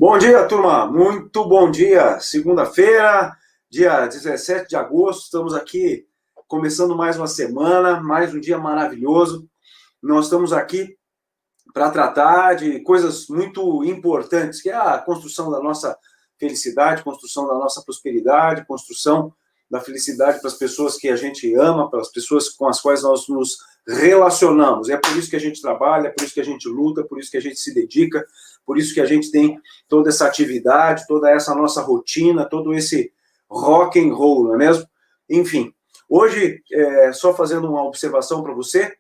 Bom dia, turma. Muito bom dia. Segunda-feira, dia 17 de agosto. Estamos aqui começando mais uma semana, mais um dia maravilhoso. Nós estamos aqui para tratar de coisas muito importantes, que é a construção da nossa felicidade, construção da nossa prosperidade, construção da felicidade para as pessoas que a gente ama, para as pessoas com as quais nós nos relacionamos. É por isso que a gente trabalha, é por isso que a gente luta, é por isso que a gente se dedica, por isso que a gente tem toda essa atividade, toda essa nossa rotina, todo esse rock and roll, não é mesmo? Enfim, hoje, só fazendo uma observação para você,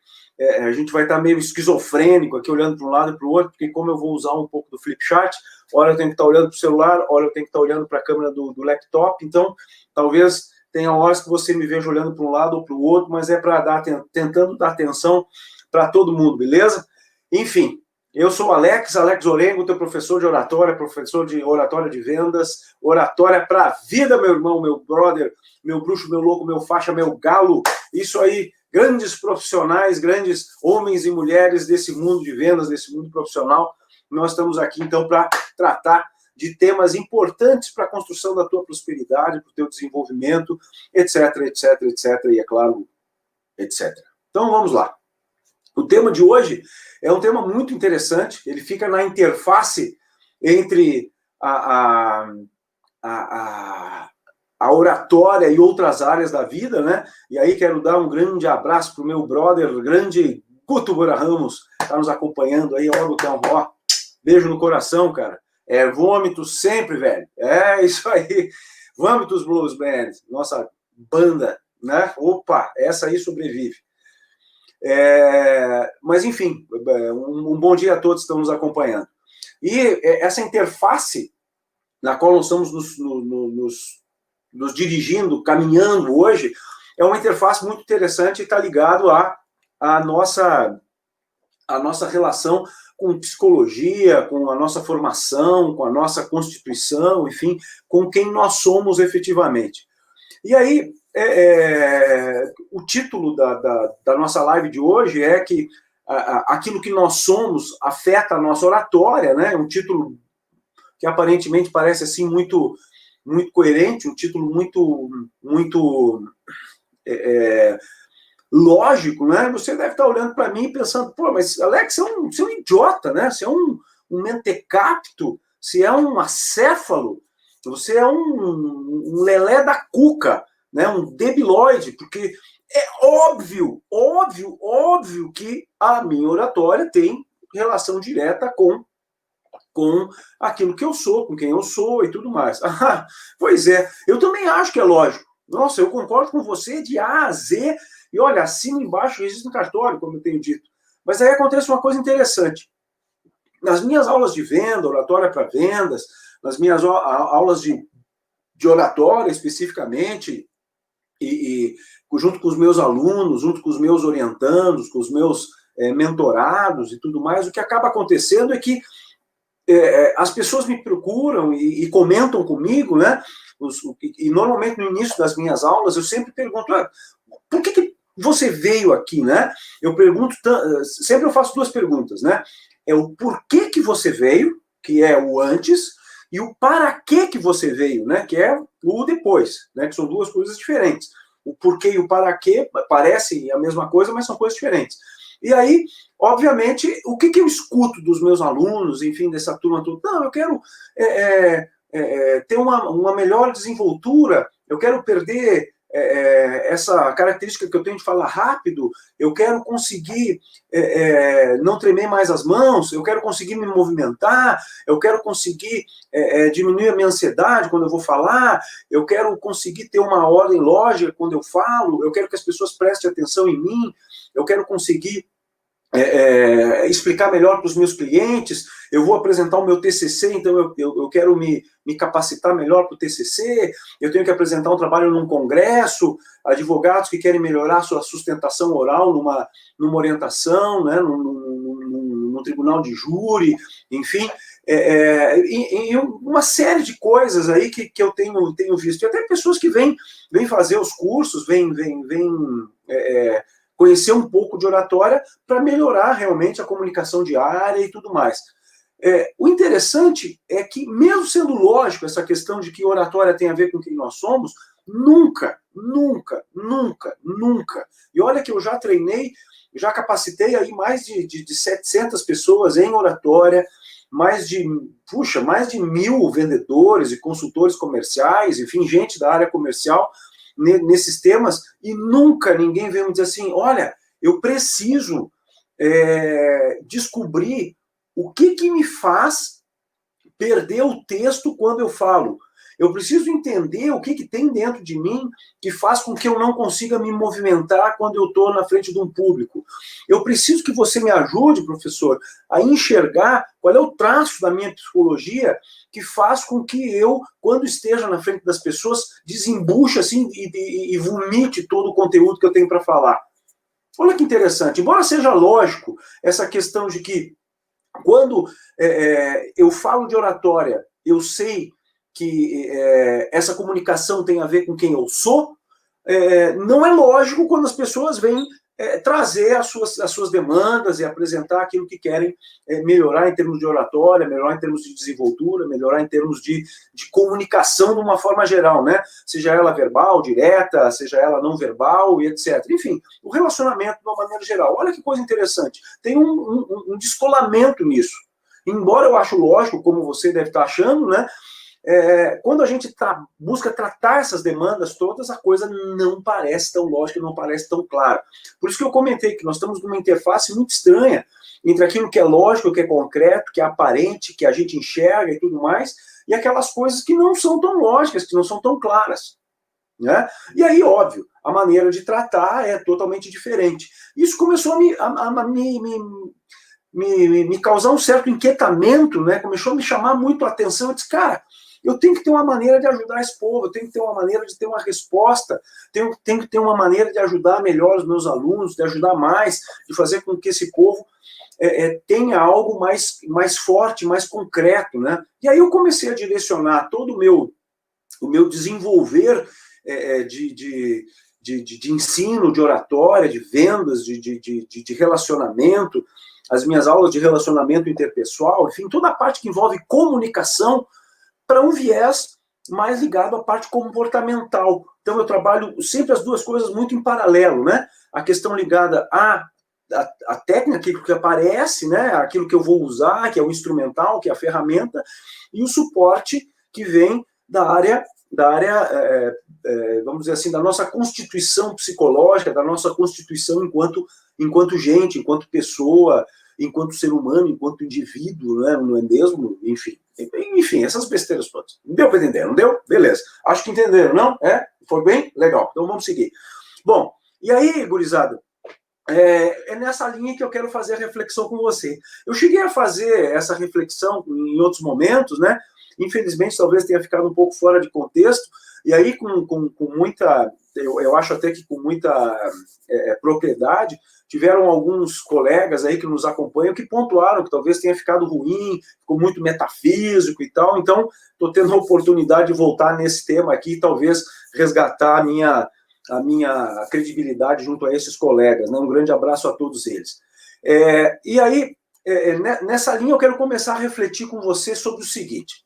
a gente vai estar meio esquizofrênico aqui, olhando para um lado e para o outro, porque como eu vou usar um pouco do Flipchart, hora eu tenho que estar olhando para o celular, hora eu tenho que estar olhando para a câmera do laptop, então talvez tenha horas que você me veja olhando para um lado ou para o outro, mas é para tentando dar atenção para todo mundo, beleza? Enfim, eu sou Alex Orengo, teu professor de oratória de vendas, oratória para a vida, meu irmão, meu brother, meu bruxo, meu louco, meu faixa, meu galo, isso aí. Grandes profissionais, grandes homens e mulheres desse mundo de vendas, desse mundo profissional. Nós estamos aqui, então, para tratar de temas importantes para a construção da tua prosperidade, para o teu desenvolvimento, etc, etc, etc, e, é claro, etc. Então, vamos lá. O tema de hoje é um tema muito interessante, ele fica na interface entre a oratória e outras áreas da vida, né? E aí quero dar um grande abraço para o meu brother, grande Guto Bora Ramos, está nos acompanhando aí, ó, Gutão, ó, beijo no coração, cara. Vômitos sempre, velho. É isso aí. Vômitos Blues Band, nossa banda, né? Opa, essa aí sobrevive. Mas, enfim, um bom dia a todos que estão nos acompanhando. E essa interface na qual nós estamos nos dirigindo, caminhando hoje, é uma interface muito interessante e está ligado à nossa relação com psicologia, com a nossa formação, com a nossa constituição, enfim, com quem nós somos efetivamente. E aí, o título da nossa live de hoje é que aquilo que nós somos afeta a nossa oratória, né? Um título que aparentemente parece assim muito coerente, um título muito lógico, né? Você deve estar olhando para mim e pensando, pô, mas Alex, você é um idiota, né? Você é um mentecapto, você é um acéfalo, você é um lelé da cuca, né? Um debilóide, porque é óbvio que a minha oratória tem relação direta com aquilo que eu sou, com quem eu sou e tudo mais. Ah, pois é, eu também acho que é lógico. Nossa, eu concordo com você de A a Z, e olha, acima e embaixo existe no cartório, como eu tenho dito. Mas aí acontece uma coisa interessante. Nas minhas aulas de venda, oratória para vendas, nas minhas aulas de oratória especificamente, e junto com os meus alunos, junto com os meus orientandos, com os meus mentorados e tudo mais, o que acaba acontecendo é que as pessoas me procuram e comentam comigo, né? E normalmente no início das minhas aulas eu sempre pergunto, por que você veio aqui, né? Eu pergunto, sempre eu faço duas perguntas, né? É o porquê que você veio, que é o antes, e o para que você veio, né? Que é o depois, né? Que são duas coisas diferentes. O porquê e o para que parecem a mesma coisa, mas são coisas diferentes. E aí, obviamente, o que eu escuto dos meus alunos, enfim, dessa turma toda? Não, eu quero ter uma melhor desenvoltura, eu quero perder essa característica que eu tenho de falar rápido, eu quero conseguir não tremer mais as mãos, eu quero conseguir me movimentar, eu quero conseguir diminuir a minha ansiedade quando eu vou falar, eu quero conseguir ter uma ordem lógica quando eu falo, eu quero que as pessoas prestem atenção em mim, eu quero conseguir explicar melhor para os meus clientes, eu vou apresentar o meu TCC, então eu quero me capacitar melhor para o TCC, eu tenho que apresentar um trabalho num congresso, advogados que querem melhorar a sua sustentação oral numa orientação, né, num tribunal de júri, enfim, e uma série de coisas aí que eu tenho visto, e até pessoas que vêm fazer os cursos, vêm conhecer um pouco de oratória para melhorar realmente a comunicação diária e tudo mais. O interessante é que, mesmo sendo lógico essa questão de que oratória tem a ver com quem nós somos, nunca, nunca, nunca, nunca. E olha que eu já treinei, já capacitei aí mais de 700 pessoas em oratória, mais de 1.000 vendedores e consultores comerciais, enfim, gente da área comercial nesses temas, e nunca ninguém veio me dizer assim, olha, eu preciso descobrir o que me faz perder o texto quando eu falo. Eu preciso entender o que tem dentro de mim que faz com que eu não consiga me movimentar quando eu estou na frente de um público. Eu preciso que você me ajude, professor, a enxergar qual é o traço da minha psicologia que faz com que eu, quando esteja na frente das pessoas, desembuche assim e vomite todo o conteúdo que eu tenho para falar. Olha que interessante. Embora seja lógico essa questão de que quando eu falo de oratória, eu sei que essa comunicação tem a ver com quem eu sou, não é lógico quando as pessoas vêm trazer as suas demandas e apresentar aquilo que querem melhorar em termos de oratória, melhorar em termos de desenvoltura, melhorar em termos de comunicação de uma forma geral, né? Seja ela verbal, direta, seja ela não verbal e etc. Enfim, o relacionamento de uma maneira geral. Olha que coisa interessante. Tem um descolamento nisso. Embora eu acho lógico, como você deve estar achando, né? Quando a gente busca tratar essas demandas todas, a coisa não parece tão lógica, não parece tão clara. Por isso que eu comentei que nós estamos numa interface muito estranha entre aquilo que é lógico, que é concreto, que é aparente, que a gente enxerga e tudo mais, e aquelas coisas que não são tão lógicas, que não são tão claras. Né? E aí, óbvio, a maneira de tratar é totalmente diferente. Isso começou a me causar um certo inquietamento, né? Começou a me chamar muito a atenção. Eu disse, cara, eu tenho que ter uma maneira de ajudar esse povo, eu tenho que ter uma maneira de ter uma resposta, tenho que ter uma maneira de ajudar melhor os meus alunos, de ajudar mais, de fazer com que esse povo tenha algo mais forte, mais concreto, né? E aí eu comecei a direcionar todo o meu desenvolver de ensino, de oratória, de vendas, de relacionamento, as minhas aulas de relacionamento interpessoal, enfim, toda a parte que envolve comunicação, para um viés mais ligado à parte comportamental. Então, eu trabalho sempre as duas coisas muito em paralelo, né? A questão ligada à técnica, aquilo que aparece, né? Aquilo que eu vou usar, que é o instrumental, que é a ferramenta, e o suporte que vem da área vamos dizer assim, da nossa constituição psicológica, da nossa constituição enquanto gente, enquanto pessoa, enquanto ser humano, enquanto indivíduo, né? Não é mesmo? Enfim, essas besteiras todas. Deu para entender, não deu? Beleza. Acho que entenderam, não? Foi bem? Legal. Então vamos seguir. Bom, e aí, gurizada, é nessa linha que eu quero fazer a reflexão com você. Eu cheguei a fazer essa reflexão em outros momentos, né? Infelizmente, talvez tenha ficado um pouco fora de contexto, e aí com muita, eu acho até que com muita propriedade, tiveram alguns colegas aí que nos acompanham que pontuaram que talvez tenha ficado ruim, ficou muito metafísico e tal, então estou tendo a oportunidade de voltar nesse tema aqui e talvez resgatar a minha credibilidade junto a esses colegas, né? Um grande abraço a todos eles. E aí, nessa linha eu quero começar a refletir com você sobre o seguinte,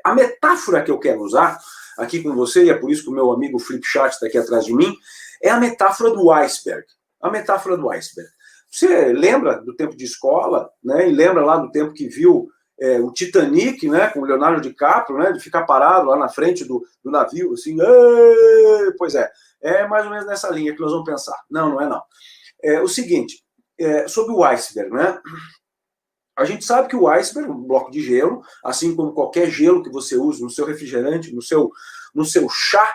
a metáfora que eu quero usar aqui com você, e é por isso que o meu amigo Flipchat está aqui atrás de mim, é a metáfora do iceberg. A metáfora do iceberg. Você lembra do tempo de escola, né? E lembra lá do tempo que viu o Titanic, né? Com o Leonardo DiCaprio, né? De ficar parado lá na frente do navio, assim, pois é mais ou menos nessa linha que nós vamos pensar. Não é não. O seguinte, sobre o iceberg, né? A gente sabe que o iceberg, um bloco de gelo, assim como qualquer gelo que você use no seu refrigerante, no seu chá,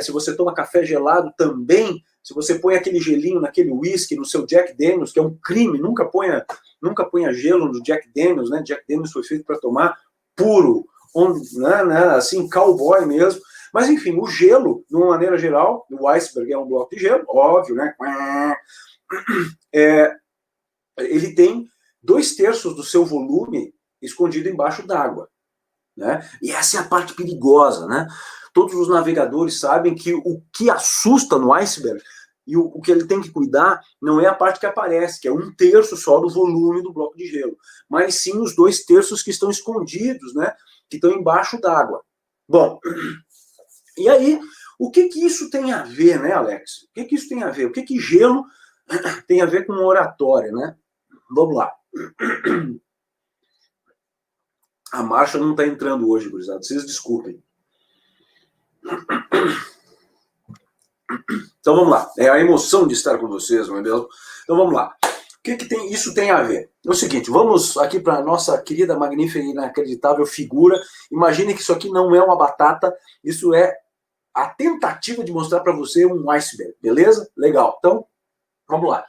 se você toma café gelado também, se você põe aquele gelinho naquele whisky, no seu Jack Daniels, que é um crime, nunca ponha gelo no Jack Daniels, né? Jack Daniels foi feito para tomar puro, né? Assim, cowboy mesmo. Mas, enfim, o gelo, de uma maneira geral, o iceberg é um bloco de gelo, óbvio, né? Ele tem 2/3 do seu volume escondido embaixo d'água, né? E essa é a parte perigosa, né? Todos os navegadores sabem que o que assusta no iceberg E o que ele tem que cuidar não é a parte que aparece, que é 1/3 só do volume do bloco de gelo, mas sim os 2/3 que estão escondidos, né? Que estão embaixo d'água. Bom, e aí, o que isso tem a ver, né, Alex? O que isso tem a ver? O que gelo tem a ver com oratória, né? Vamos lá. A marcha não está entrando hoje, gurizada. Vocês desculpem. Então vamos lá. É a emoção de estar com vocês, não é mesmo? Então vamos lá. O que isso tem a ver? É o seguinte, vamos aqui para a nossa querida, magnífica e inacreditável figura. Imagine que isso aqui não é uma batata, isso é a tentativa de mostrar para você um iceberg, beleza? Legal. Então, vamos lá.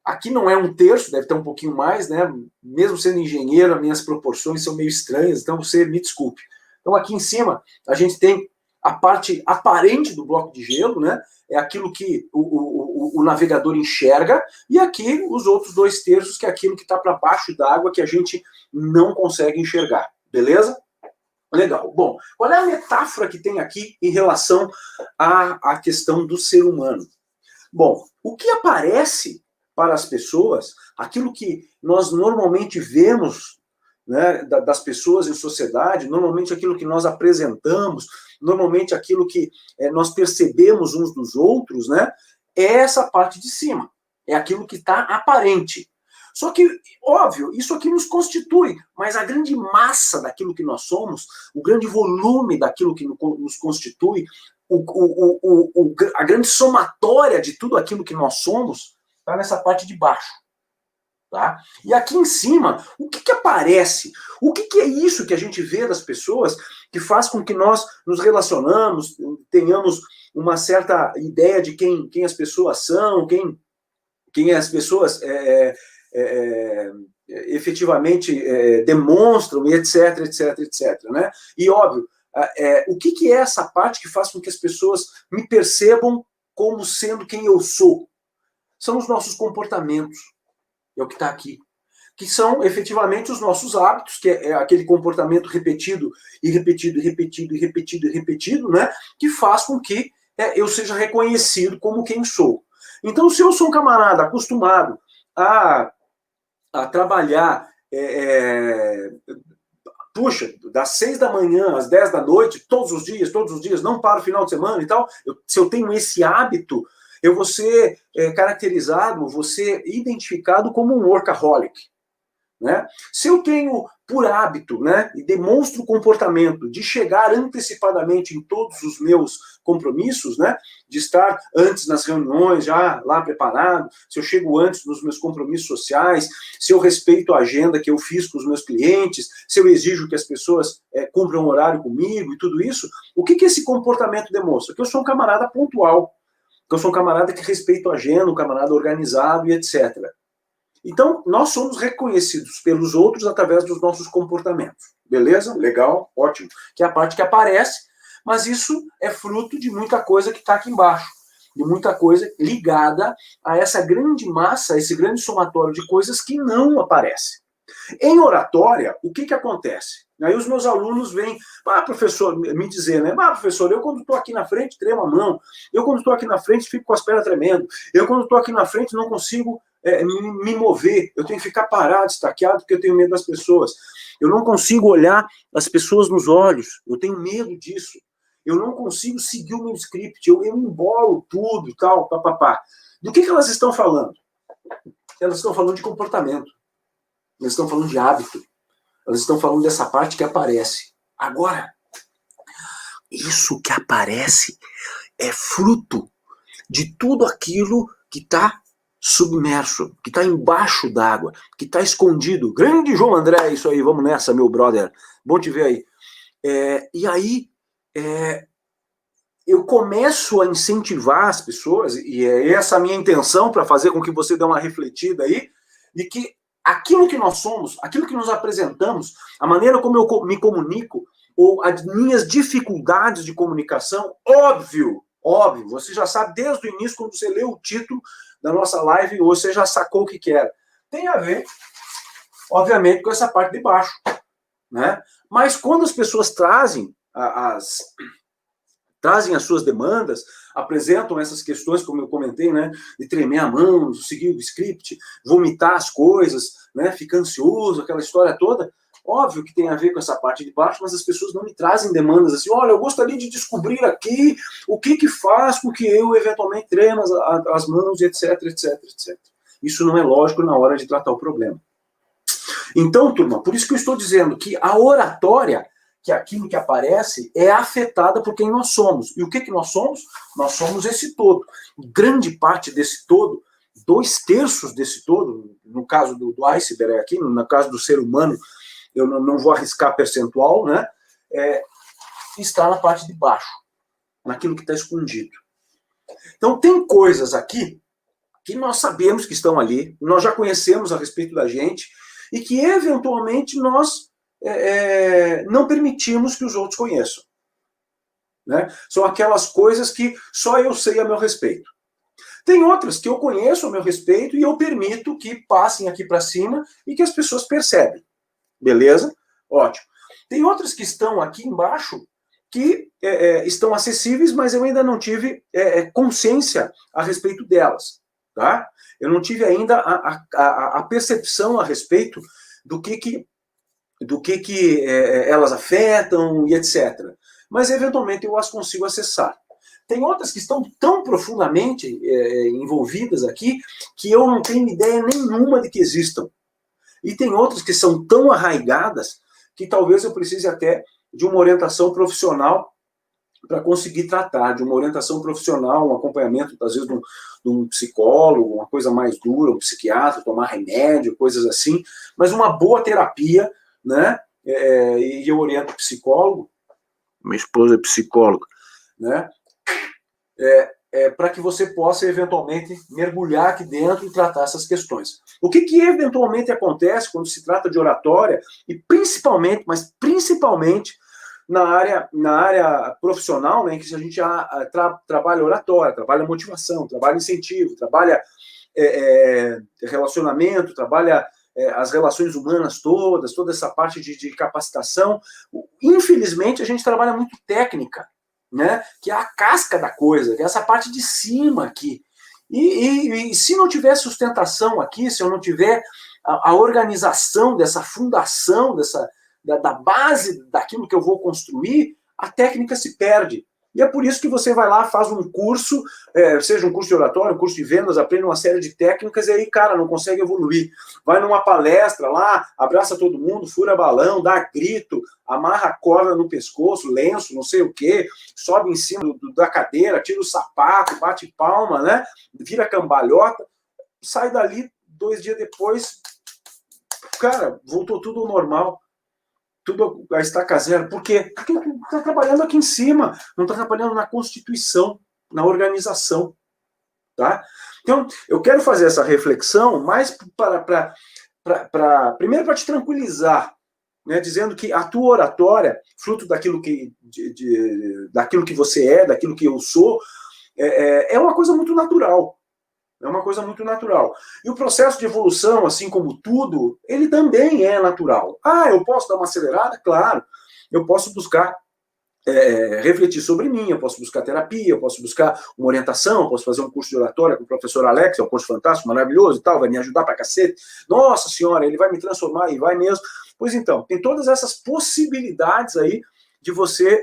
Aqui não é 1/3, deve ter um pouquinho mais, né? Mesmo sendo engenheiro, as minhas proporções são meio estranhas, então você me desculpe. Então aqui em cima a gente tem a parte aparente do bloco de gelo, né? É aquilo que o navegador enxerga, e aqui os outros 2/3, que é aquilo que está para baixo d'água, que a gente não consegue enxergar, beleza? Legal. Bom, qual é a metáfora que tem aqui em relação à questão do ser humano? Bom, o que aparece para as pessoas, aquilo que nós normalmente vemos, né, das pessoas em sociedade, normalmente aquilo que nós apresentamos, normalmente aquilo que nós percebemos uns dos outros, né, é essa parte de cima, é aquilo que está aparente. Só que, óbvio, isso aqui nos constitui, mas a grande massa daquilo que nós somos, o grande volume daquilo que nos constitui, a grande somatória de tudo aquilo que nós somos, está nessa parte de baixo. Tá? E aqui em cima, o que aparece? O que é isso que a gente vê das pessoas que faz com que nós nos relacionamos, tenhamos uma certa ideia de quem as pessoas são, quem as pessoas efetivamente demonstram, e etc, etc, etc. Né? E, óbvio, o que é essa parte que faz com que as pessoas me percebam como sendo quem eu sou? São os nossos comportamentos. É o que está aqui. Que são, efetivamente, os nossos hábitos, que é aquele comportamento repetido, e repetido, e repetido, e repetido, e repetido, né? Que faz com que eu seja reconhecido como quem sou. Então, se eu sou um camarada acostumado a trabalhar, puxa, das 6 da manhã às 10 da noite, todos os dias, não para o final de semana e tal, se eu tenho esse hábito, eu vou ser caracterizado, vou ser identificado como um workaholic. Né? Se eu tenho por hábito, né, e demonstro o comportamento de chegar antecipadamente em todos os meus compromissos, né, de estar antes nas reuniões, já lá preparado, se eu chego antes nos meus compromissos sociais, se eu respeito a agenda que eu fiz com os meus clientes, se eu exijo que as pessoas cumpram horário comigo e tudo isso, o que esse comportamento demonstra? Que eu sou um camarada pontual, que eu sou um camarada que respeito a agenda, um camarada organizado e etc. Então, nós somos reconhecidos pelos outros através dos nossos comportamentos. Beleza? Legal, ótimo. Que é a parte que aparece, mas isso é fruto de muita coisa que está aqui embaixo. De muita coisa ligada a essa grande massa, a esse grande somatório de coisas que não aparece. Em oratória, o que acontece? Aí os meus alunos vêm, professor, me dizer, né? Professor, eu quando estou aqui na frente tremo a mão, eu quando estou aqui na frente fico com as pernas tremendo, eu quando estou aqui na frente não consigo me mover, eu tenho que ficar parado, estaqueado, porque eu tenho medo das pessoas. Eu não consigo olhar as pessoas nos olhos, eu tenho medo disso. Eu não consigo seguir o meu script, eu embolo tudo e tal, papapá. Do que elas estão falando? Elas estão falando de comportamento. Elas estão falando de hábito. Elas estão falando dessa parte que aparece. Agora, isso que aparece é fruto de tudo aquilo que está submerso, que está embaixo d'água, que está escondido. Grande João André, isso aí, vamos nessa, meu brother. Bom te ver aí. E aí, eu começo a incentivar as pessoas, e é essa a minha intenção para fazer com que você dê uma refletida aí, de que aquilo que nós somos, aquilo que nos apresentamos, a maneira como eu me comunico, ou as minhas dificuldades de comunicação, óbvio, você já sabe desde o início, quando você leu o título da nossa live, ou você já sacou o que era. Tem a ver, obviamente, com essa parte de baixo. Né? Mas quando as pessoas trazem trazem as suas demandas, apresentam essas questões, como eu comentei, né, de tremer a mão, seguir o script, vomitar as coisas, né, ficar ansioso, aquela história toda. Óbvio que tem a ver com essa parte de baixo, mas as pessoas não me trazem demandas assim, olha, eu gostaria de descobrir aqui o que faz com que eu eventualmente trema as mãos, etc, etc, etc. Isso não é lógico na hora de tratar o problema. Então, turma, por isso que eu estou dizendo que a oratória, que é aquilo que aparece, é afetada por quem nós somos. E o que nós somos? Nós somos esse todo. Grande parte desse todo, 2/3 desse todo, no caso do iceberg aqui, no caso do ser humano, eu não vou arriscar percentual, né? Está na parte de baixo, naquilo que está escondido. Então, tem coisas aqui que nós sabemos que estão ali, nós já conhecemos a respeito da gente, e que, eventualmente, nós não permitimos que os outros conheçam. Né? São aquelas coisas que só eu sei a meu respeito. Tem outras que eu conheço a meu respeito e eu permito que passem aqui para cima e que as pessoas percebem. Beleza? Ótimo. Tem outras que estão aqui embaixo que estão acessíveis, mas eu ainda não tive consciência a respeito delas. Tá? Eu não tive ainda a percepção a respeito do que elas afetam e etc. Mas, eventualmente, eu as consigo acessar. Tem outras que estão tão profundamente envolvidas aqui que eu não tenho ideia nenhuma de que existam. E tem outras que são tão arraigadas que talvez eu precise até de uma orientação profissional para conseguir tratar, de uma orientação profissional, um acompanhamento, às vezes, de um psicólogo, uma coisa mais dura, um psiquiatra, tomar remédio, coisas assim, mas uma boa terapia, né? E eu oriento psicólogo, minha esposa é psicóloga, né? Para que você possa, eventualmente, mergulhar aqui dentro e tratar essas questões. O que eventualmente acontece quando se trata de oratória, e principalmente, mas principalmente, na área profissional, né, em que a gente trabalha oratória, trabalha motivação, trabalha incentivo, trabalha relacionamento, trabalha as relações humanas todas, toda essa parte de capacitação. Infelizmente, a gente trabalha muito técnica, né, que é a casca da coisa, que é essa parte de cima aqui. E se não tiver sustentação aqui, se eu não tiver a organização dessa fundação, da base daquilo que eu vou construir, a técnica se perde. E é por isso que você vai lá, faz um curso, seja um curso de oratório, um curso de vendas, aprende uma série de técnicas, e aí, cara, não consegue evoluir. Vai numa palestra lá, abraça todo mundo, fura balão, dá grito, amarra a corda no pescoço, lenço, não sei o quê, sobe em cima da cadeira, tira o sapato, bate palma, né? Vira cambalhota, sai dali 2 dias depois, cara, voltou tudo ao normal. Tudo a estaca zero. Por quê? Porque está trabalhando aqui em cima, não está trabalhando na constituição, na organização. Tá? Então, eu quero fazer essa reflexão mais primeiro para te tranquilizar, né, dizendo que a tua oratória, fruto daquilo daquilo que você é, daquilo que eu sou, é uma coisa muito natural. É uma coisa muito natural. E o processo de evolução, assim como tudo, ele também é natural. Eu posso dar uma acelerada? Claro. Eu posso buscar refletir sobre mim, eu posso buscar terapia, eu posso buscar uma orientação, eu posso fazer um curso de oratória com o professor Alex, é um curso fantástico, maravilhoso e tal, vai me ajudar pra cacete. Nossa senhora, ele vai me transformar e vai mesmo. Pois então, tem todas essas possibilidades aí de você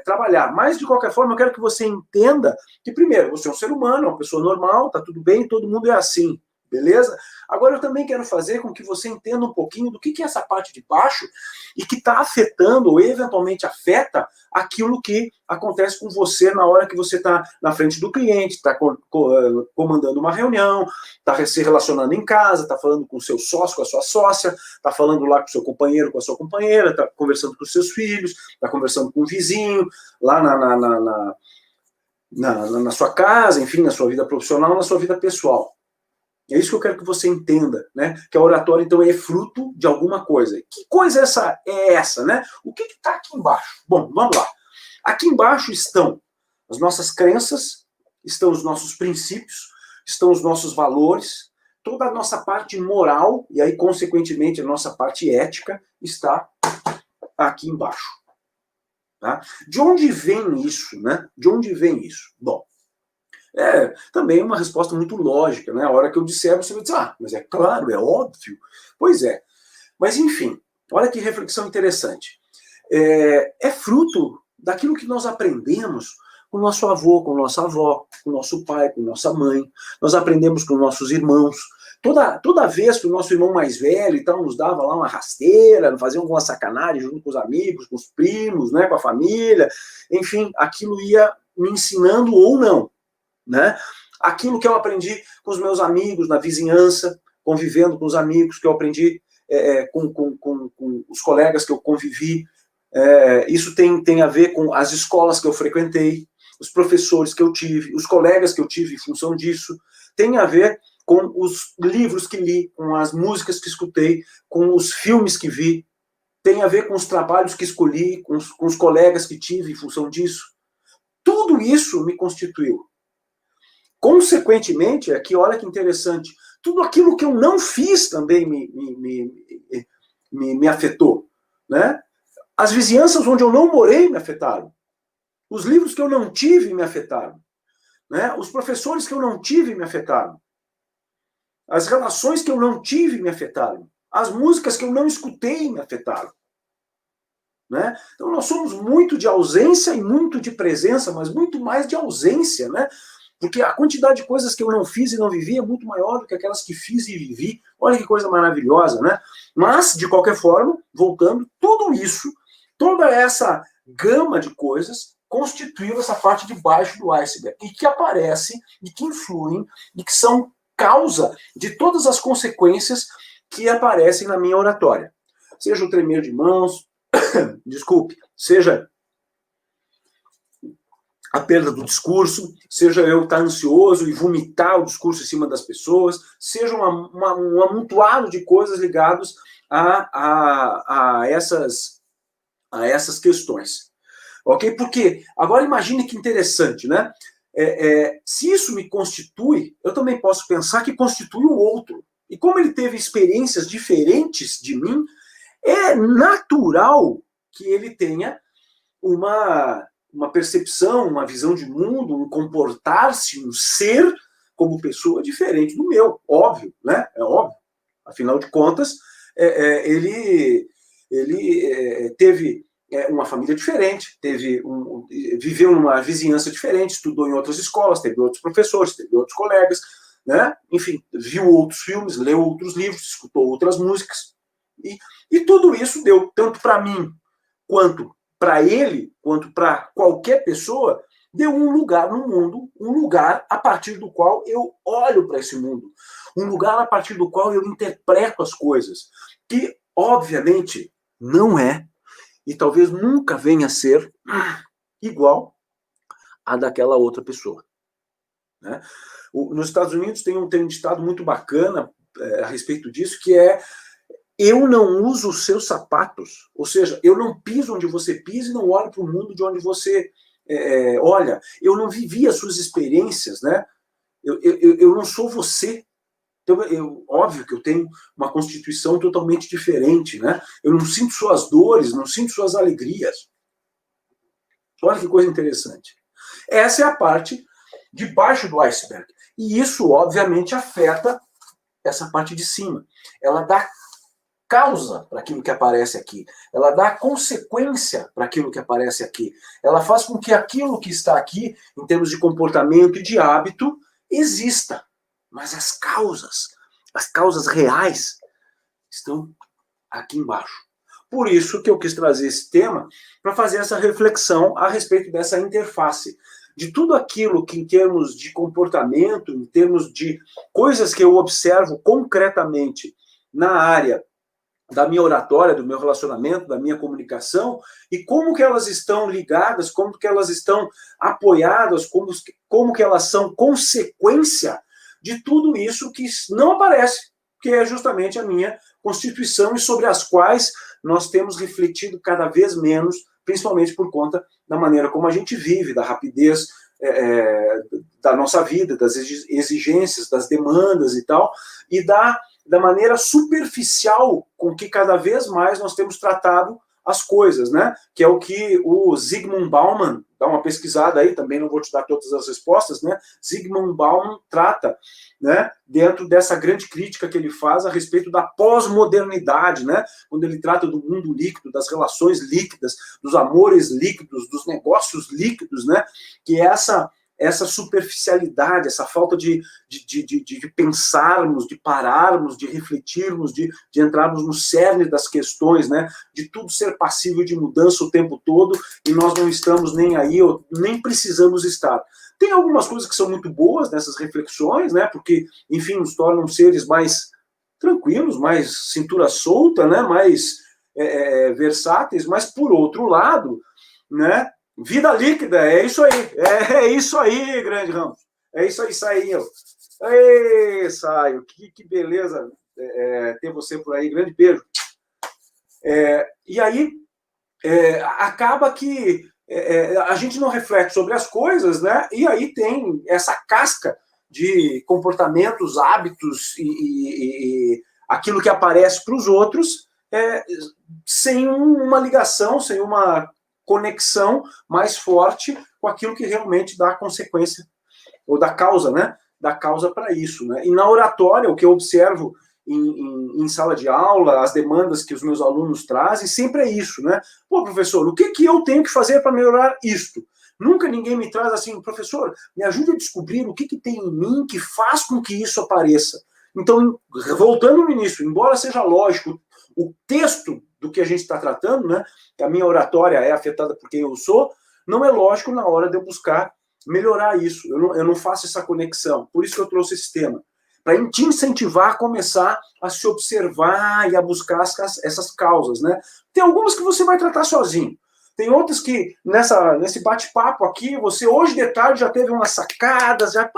trabalhar. Mas, de qualquer forma, eu quero que você entenda que, primeiro, você é um ser humano, é uma pessoa normal, tá tudo bem, todo mundo é assim, beleza? Agora, eu também quero fazer com que você entenda um pouquinho do que é essa parte de baixo e que está afetando, ou eventualmente afeta, aquilo que acontece com você na hora que você está na frente do cliente, está comandando uma reunião, está se relacionando em casa, está falando com o seu sócio, com a sua sócia, está falando lá com o seu companheiro, com a sua companheira, está conversando com os seus filhos, está conversando com o vizinho, lá na sua casa, enfim, na sua vida profissional, na sua vida pessoal. É isso que eu quero que você entenda, né? Que a oratória, então, é fruto de alguma coisa. Que coisa é essa, né? O que está aqui embaixo? Bom, vamos lá. Aqui embaixo estão as nossas crenças, estão os nossos princípios, estão os nossos valores, toda a nossa parte moral, e aí, consequentemente, a nossa parte ética está aqui embaixo. Tá? De onde vem isso, né? De onde vem isso? Bom, também uma resposta muito lógica, né? A hora que eu disser, você vai dizer, mas é claro, é óbvio. Pois é. Mas, enfim, olha que reflexão interessante. É fruto daquilo que nós aprendemos com o nosso avô, com nossa avó, com o nosso pai, com nossa mãe. Nós aprendemos com nossos irmãos. Toda vez que o nosso irmão mais velho então, nos dava lá uma rasteira, fazia alguma sacanagem junto com os amigos, com os primos, né, com a família, enfim, aquilo ia me ensinando ou não, né? Aquilo que eu aprendi com os meus amigos na vizinhança, convivendo com os amigos, que eu aprendi com os colegas que eu convivi, isso tem a ver com as escolas que eu frequentei, os professores que eu tive, os colegas que eu tive em função disso, tem a ver com os livros que li, com as músicas que escutei, com os filmes que vi, tem a ver com os trabalhos que escolhi, com os colegas que tive em função disso. Tudo isso me constituiu. Consequentemente, aqui, olha que interessante, tudo aquilo que eu não fiz também me afetou, né? As vizinhanças onde eu não morei me afetaram. Os livros que eu não tive me afetaram. Né? Os professores que eu não tive me afetaram. As relações que eu não tive me afetaram. As músicas que eu não escutei me afetaram. Né? Então nós somos muito de ausência e muito de presença, mas muito mais de ausência, né? Porque a quantidade de coisas que eu não fiz e não vivi é muito maior do que aquelas que fiz e vivi. Olha que coisa maravilhosa, né? Mas, de qualquer forma, voltando, tudo isso, toda essa gama de coisas constituiu essa parte de baixo do iceberg, e que aparece, e que influem, e que são causa de todas as consequências que aparecem na minha oratória. Seja o tremer de mãos, desculpe, seja a perda do discurso, seja eu estar ansioso e vomitar o discurso em cima das pessoas, seja um amontoado de coisas ligadas a essas questões. Ok? Porque, agora imagine que interessante, né? Se isso me constitui, eu também posso pensar que constitui o outro. E como ele teve experiências diferentes de mim, é natural que ele tenha uma percepção, uma visão de mundo, um comportar-se, um ser como pessoa diferente do meu. Óbvio, né? É óbvio. Afinal de contas, ele teve uma família diferente, viveu numa vizinhança diferente, estudou em outras escolas, teve outros professores, teve outros colegas, né? Enfim, viu outros filmes, leu outros livros, escutou outras músicas. E tudo isso deu, tanto para mim, quanto para ele, quanto para qualquer pessoa, deu um lugar no mundo, um lugar a partir do qual eu olho para esse mundo, um lugar a partir do qual eu interpreto as coisas, que, obviamente, não é, e talvez nunca venha a ser, igual a daquela outra pessoa. Né? Nos Estados Unidos tem um ditado muito bacana a respeito disso, que é: eu não uso os seus sapatos, ou seja, eu não piso onde você pisa e não olho para o mundo de onde você olha. Eu não vivi as suas experiências, né? Eu não sou você. Então, óbvio que eu tenho uma constituição totalmente diferente, né? Eu não sinto suas dores, não sinto suas alegrias. Olha que coisa interessante. Essa é a parte de baixo do iceberg. E isso, obviamente, afeta essa parte de cima. Ela dá causa para aquilo que aparece aqui. Ela dá consequência para aquilo que aparece aqui. Ela faz com que aquilo que está aqui, em termos de comportamento e de hábito, exista. Mas as causas reais, estão aqui embaixo. Por isso que eu quis trazer esse tema, para fazer essa reflexão a respeito dessa interface. De tudo aquilo que, em termos de comportamento, em termos de coisas que eu observo concretamente na área da minha oratória, do meu relacionamento, da minha comunicação, e como que elas estão ligadas, como que elas estão apoiadas, como que elas são consequência de tudo isso que não aparece, que é justamente a minha constituição e sobre as quais nós temos refletido cada vez menos, principalmente por conta da maneira como a gente vive, da rapidez da nossa vida, das exigências, das demandas e tal, e da maneira superficial com que cada vez mais nós temos tratado as coisas, né? Que é o que o Zygmunt Bauman, dá uma pesquisada aí, também não vou te dar todas as respostas, né? Zygmunt Bauman trata, né, dentro dessa grande crítica que ele faz a respeito da pós-modernidade, né? Quando ele trata do mundo líquido, das relações líquidas, dos amores líquidos, dos negócios líquidos, né? Que é essa superficialidade, essa falta de pensarmos, de pararmos, de refletirmos, de entrarmos no cerne das questões, né? De tudo ser passível de mudança o tempo todo e nós não estamos nem aí, ou nem precisamos estar. Tem algumas coisas que são muito boas nessas reflexões, né? Porque, enfim, nos tornam seres mais tranquilos, mais cintura solta, né? Mais versáteis, mas por outro lado, né? Vida líquida, é isso aí. É isso aí, grande Ramos. É isso aí, Sainho. Ei, Saio, que beleza ter você por aí. Grande beijo. E aí, acaba que a gente não reflete sobre as coisas, né? E aí tem essa casca de comportamentos, hábitos e aquilo que aparece para os outros sem uma ligação, sem uma conexão mais forte com aquilo que realmente dá consequência, ou dá causa, né? Dá causa para isso, né? E na oratória, o que eu observo em sala de aula, as demandas que os meus alunos trazem, sempre é isso, né? Pô, professor, o que eu tenho que fazer para melhorar isto? Nunca ninguém me traz assim, professor, me ajude a descobrir o que tem em mim que faz com que isso apareça. Então, voltando no início, embora seja lógico, o texto do que a gente está tratando, né? A minha oratória é afetada por quem eu sou, não é lógico na hora de eu buscar melhorar isso. Eu não faço essa conexão. Por isso que eu trouxe esse tema. Para te incentivar a começar a se observar e a buscar essas causas, né? Tem algumas que você vai tratar sozinho. Tem outras que, nesse bate-papo aqui, você hoje de tarde já teve umas sacadas, já,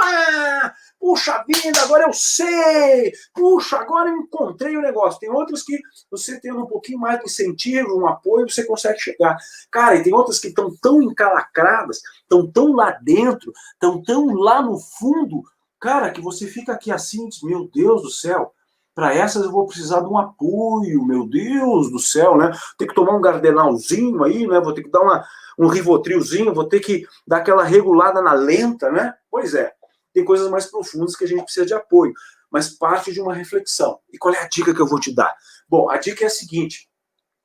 puxa vida, agora eu sei, puxa, agora eu encontrei o negócio. Tem outras que você tendo um pouquinho mais de incentivo, um apoio, você consegue chegar. Cara, e tem outras que estão tão encalacradas, estão tão lá dentro, estão tão lá no fundo, cara, que você fica aqui assim e diz, meu Deus do céu, para essas eu vou precisar de um apoio, meu Deus do céu, né? Tem que tomar um gardenalzinho aí, né? Vou ter que dar um rivotrilzinho, vou ter que dar aquela regulada na lenta, né? Pois é, tem coisas mais profundas que a gente precisa de apoio, mas parte de uma reflexão. E qual é a dica que eu vou te dar? Bom, a dica é a seguinte,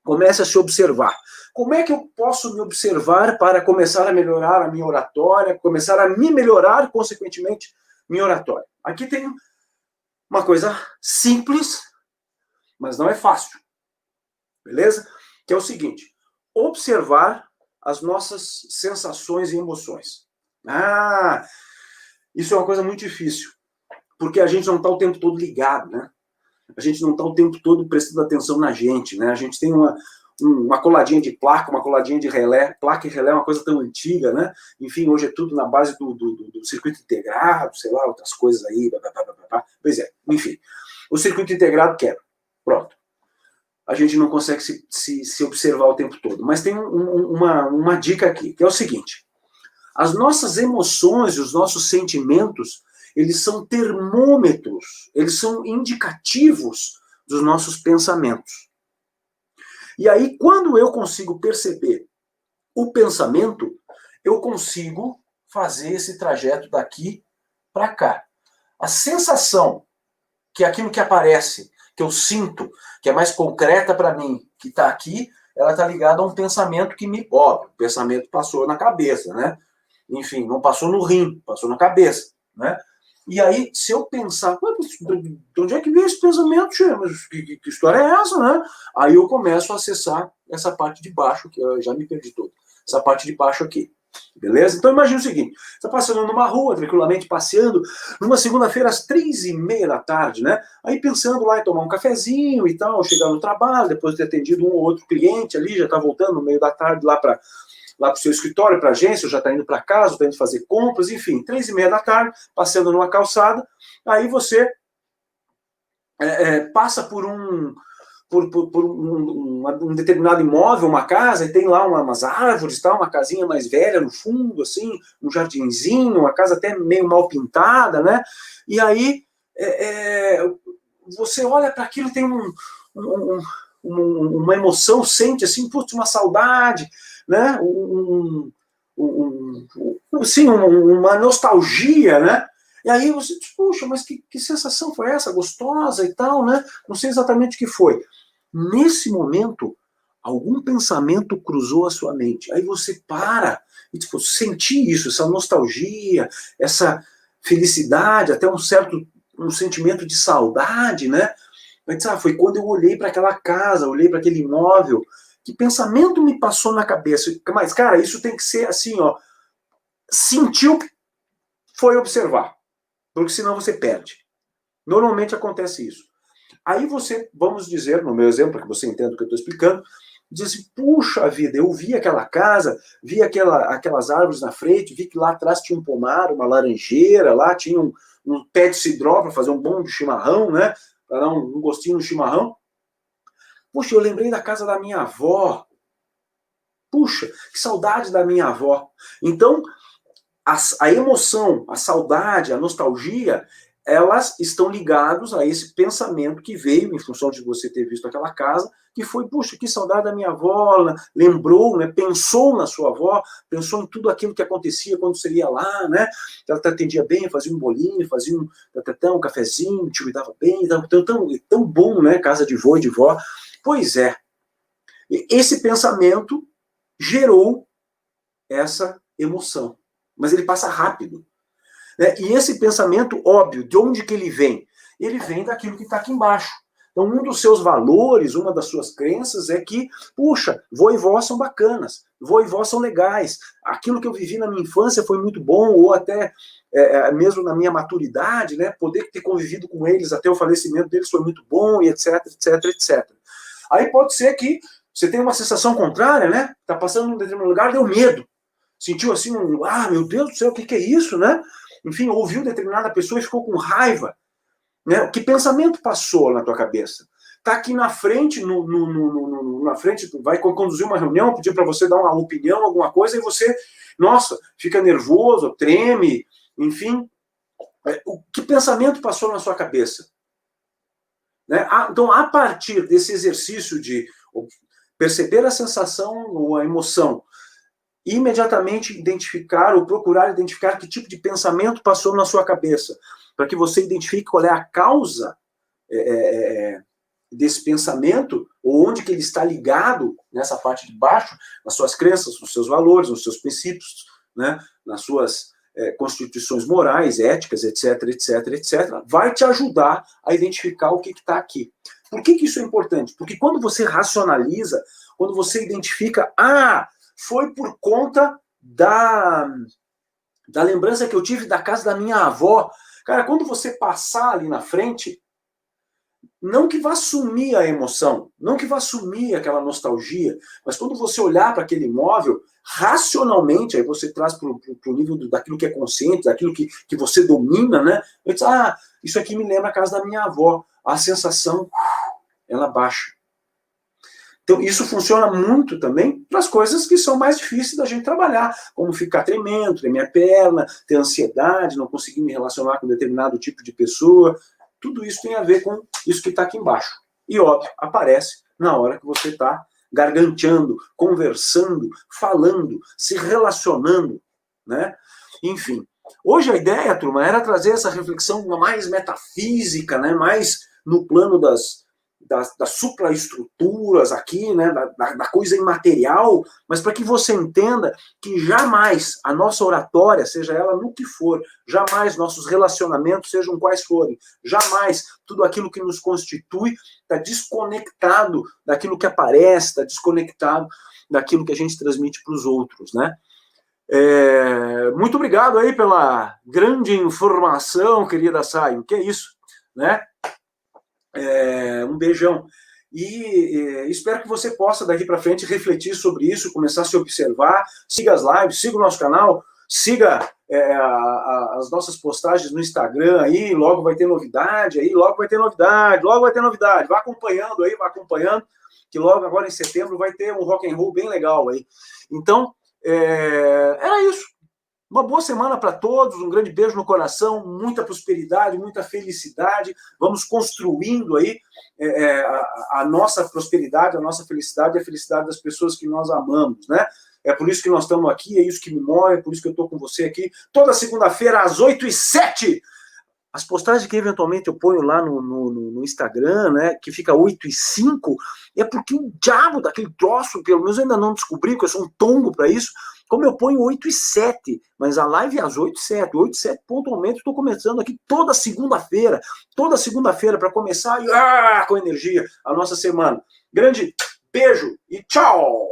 comece a se observar. Como é que eu posso me observar para começar a melhorar a minha oratória, começar a me melhorar, consequentemente, minha oratória? Aqui tem uma coisa simples, mas não é fácil. Beleza? Que é o seguinte, observar as nossas sensações e emoções. Isso é uma coisa muito difícil, porque a gente não está o tempo todo ligado, né? A gente não está o tempo todo prestando atenção na gente, né? A gente tem uma coladinha de placa, uma coladinha de relé. Placa e relé é uma coisa tão antiga, né? Enfim, hoje é tudo na base do circuito integrado, sei lá, outras coisas aí. Pois é, enfim. O circuito integrado quebra. Pronto. A gente não consegue se observar o tempo todo. Mas tem uma dica aqui, que é o seguinte. As nossas emoções e os nossos sentimentos, eles são termômetros, eles são indicativos dos nossos pensamentos. E aí, quando eu consigo perceber o pensamento, eu consigo fazer esse trajeto daqui para cá. A sensação que aquilo que aparece, que eu sinto, que é mais concreta para mim, que está aqui, ela está ligada a um pensamento que me... Óbvio, o pensamento passou na cabeça, né? Enfim, não passou no rim, passou na cabeça, né? E aí, se eu pensar, de onde é que veio esse pensamento, Tchê? Mas que história é essa, né? Aí eu começo a acessar essa parte de baixo, que eu já me perdi todo. Essa parte de baixo aqui. Beleza? Então imagina o seguinte, você está passando numa rua, tranquilamente passeando, numa segunda-feira às 3h30 da tarde, né? Aí pensando lá em tomar um cafezinho e tal, chegar no trabalho, depois de ter atendido um ou outro cliente ali, já está voltando no meio da tarde lá para o seu escritório, para a agência, já está indo para casa, está indo fazer compras, enfim, 3h30 da tarde, passeando numa calçada, aí você passa por um determinado imóvel, uma casa, e tem lá umas árvores, tal, uma casinha mais velha no fundo, assim, um jardinzinho, uma casa até meio mal pintada, né? E aí você olha para aquilo, tem uma emoção, sente assim, putz, uma saudade, né? Assim, uma nostalgia, né? E aí você diz, puxa, mas que sensação foi essa? Gostosa e tal, né? Não sei exatamente o que foi. Nesse momento, algum pensamento cruzou a sua mente. Aí você para e tipo, sentir isso, essa nostalgia, essa felicidade, até um sentimento de saudade, né? Mas foi quando eu olhei para aquela casa, olhei para aquele imóvel, que pensamento me passou na cabeça? Mas, cara, isso tem que ser assim, ó, sentiu, foi observar, porque senão você perde. Normalmente acontece isso. Aí você, vamos dizer, no meu exemplo, para que você entenda o que eu estou explicando, diz assim, puxa vida, eu vi aquela casa, vi aquelas árvores na frente, vi que lá atrás tinha um pomar, uma laranjeira, lá tinha um pé de cidró para fazer um bom chimarrão, né? Para dar um gostinho no chimarrão. Puxa, eu lembrei da casa da minha avó. Puxa, que saudade da minha avó. Então, a emoção, a saudade, a nostalgia, elas estão ligadas a esse pensamento que veio em função de você ter visto aquela casa, que foi, puxa, que saudade da minha avó, lembrou, né, pensou na sua avó, pensou em tudo aquilo que acontecia quando você ia lá, né, ela te atendia bem, fazia um bolinho, fazia um cafezinho, te cuidava bem, tão bom, né, casa de vô e de vó. Pois é, esse pensamento gerou essa emoção, mas ele passa rápido. Né? E esse pensamento, óbvio, de onde que ele vem? Ele vem daquilo que está aqui embaixo. Então, um dos seus valores, uma das suas crenças é que, puxa, vô e vó são bacanas, vô e vó são legais, aquilo que eu vivi na minha infância foi muito bom, ou até mesmo na minha maturidade, né, poder ter convivido com eles até o falecimento deles foi muito bom, e etc, etc, etc. Aí pode ser que você tenha uma sensação contrária, né? Está passando num determinado lugar, deu medo. Sentiu assim, meu Deus do céu, o que é isso, né? Enfim, ouviu determinada pessoa e ficou com raiva. Né? Que pensamento passou na tua cabeça? Tá aqui na frente, na frente, vai conduzir uma reunião, pedir para você dar uma opinião, alguma coisa, e você, nossa, fica nervoso, treme, enfim. Que pensamento passou na sua cabeça? Né? Então, a partir desse exercício de perceber a sensação ou a emoção, imediatamente identificar ou procurar identificar que tipo de pensamento passou na sua cabeça, para que você identifique qual é a causa desse pensamento, ou onde que ele está ligado, nessa parte de baixo, nas suas crenças, nos seus valores, nos seus princípios, né, nas suas constituições morais, éticas, etc, etc, etc, vai te ajudar a identificar o que está aqui. Por que isso é importante? Porque quando você racionaliza, quando você identifica, foi por conta da lembrança que eu tive da casa da minha avó. Cara, quando você passar ali na frente, não que vá sumir a emoção, não que vá sumir aquela nostalgia, mas quando você olhar para aquele imóvel, racionalmente, aí você traz para o nível daquilo que é consciente, daquilo que você domina, né? Eu disse, isso aqui me lembra a casa da minha avó. A sensação, ela baixa. Então, isso funciona muito também para as coisas que são mais difíceis da gente trabalhar, como ficar tremendo, tremer a perna, ter ansiedade, não conseguir me relacionar com determinado tipo de pessoa. Tudo isso tem a ver com isso que está aqui embaixo. E, óbvio, aparece na hora que você está garganteando, conversando, falando, se relacionando, né? Enfim, hoje a ideia, turma, era trazer essa reflexão mais metafísica, né? Mais no plano das supraestruturas aqui, né, da coisa imaterial, mas para que você entenda que jamais a nossa oratória, seja ela no que for, jamais nossos relacionamentos, sejam quais forem, jamais tudo aquilo que nos constitui está desconectado daquilo que aparece, está desconectado daquilo que a gente transmite para os outros, né? Muito obrigado aí pela grande informação, querida Saio, que é isso, né? Um beijão. E espero que você possa, daqui para frente, refletir sobre isso, começar a se observar. Siga as lives, siga o nosso canal, siga as nossas postagens no Instagram aí, logo vai ter novidade aí, logo vai ter novidade. Vá acompanhando aí, que logo agora em setembro vai ter um rock and roll bem legal aí. Então, era isso. Uma boa semana para todos, um grande beijo no coração, muita prosperidade, muita felicidade. Vamos construindo aí a nossa prosperidade, a nossa felicidade e a felicidade das pessoas que nós amamos, né? É por isso que nós estamos aqui, é isso que me move, é por isso que eu estou com você aqui, toda segunda-feira, às 8h07. As postagens que eventualmente eu ponho lá no Instagram, né, que fica 8h05, é porque o diabo daquele troço, pelo menos eu ainda não descobri, porque eu sou um tombo para isso, como eu ponho 8h07, mas a live é às 8h07, 8h07 pontualmente, estou começando aqui toda segunda-feira para começar com energia a nossa semana. Grande beijo e tchau!